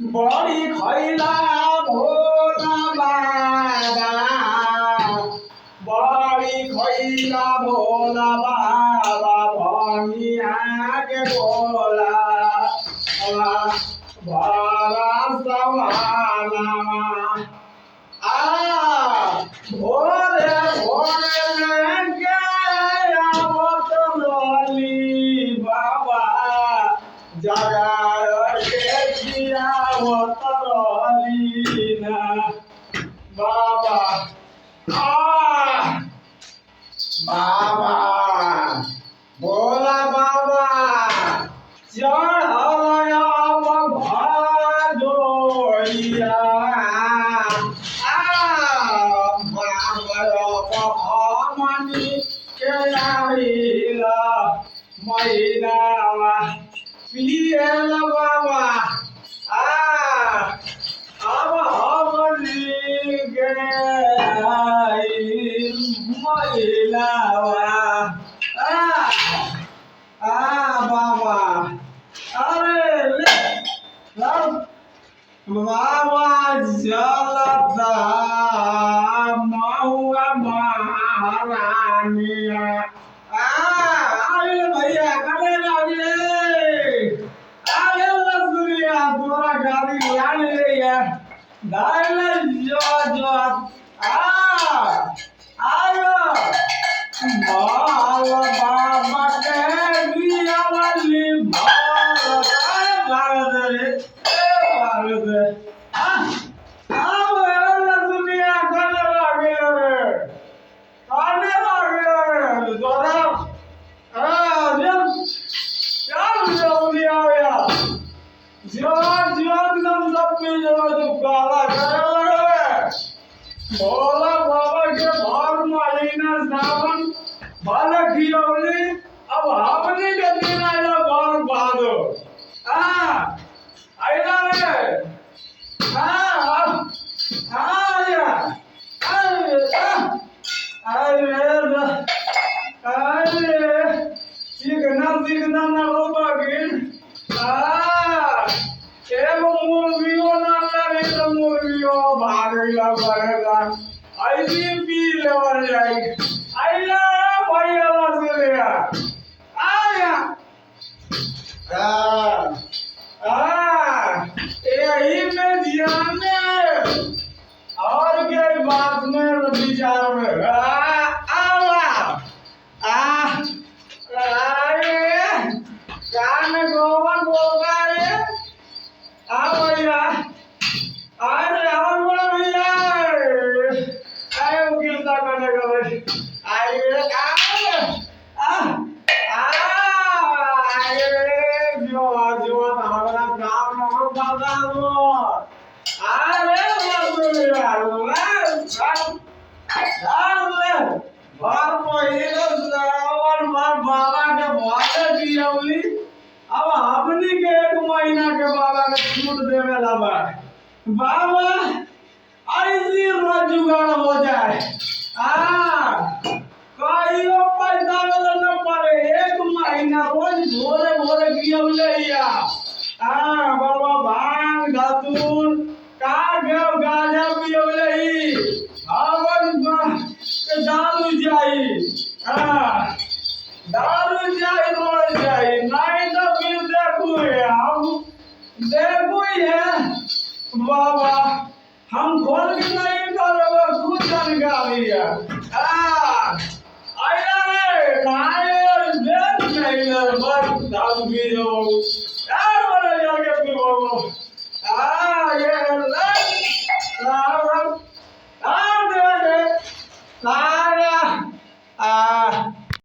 बड़ी खैला भोला बाबा बड़ी खैला भोला बाबा भंगिया के बोला भरा सवाना भोरे भोरे के आवत रोली बाबा जगा के आवत रोली ना बाबा बाबा भोला बाबा चढ़या भादोइया मनी के आइला महीनावा पियल बाबा अब हमनी के महिलावा बाबा अरे ले बाबा जलता महुआ महारानिया भैया करे लगे अरे लसुरिया तोरा गाड़ी लाने ले यार दाइले जो आयो बाल बाबा के दिया वाली भारत रे भारत लसुरिया करे लगे रे तोरा जल्दी आओ यार एकदम सब पे जो काला करे लगे भोला बाबा के भाग महीना सावन बालक खिलौनी अब हमने के दिन आया बाल बादो आइला रे या अरे चिकना ना हो बागिन एगो मुर्गियो ना लगे तो मुर्गियो भागेला बहेला ऐसी पी लेवल जाई आइला भैया लसुरिया आया यही में ध्यान और के बात में विचार में कान गोवन बोगा रे भैया अरे और बोला भैया आए वकील सा करने का भाई आए जो हमारा काम और बता दो अरे बार महीने और बाबा के भागे दियौली अब हमनी के एक महीना के बाबा के छूट देवे ला बाबा ऐसी रोज जुगाड़ हो जाए कहियो पैसा वाला न पड़े एक महीना रोज भोरे भोरे गियौले या बाबा भांग धतूर काट गाजा पियौले दारू जाई रोज जाई नहीं तो फिर देखू है बाबा हम खोल के नहीं करोगे खुद जानकारी है आया रे नायर देख नहीं ना बस दारू पी लो यार बोले जाके पी लो ये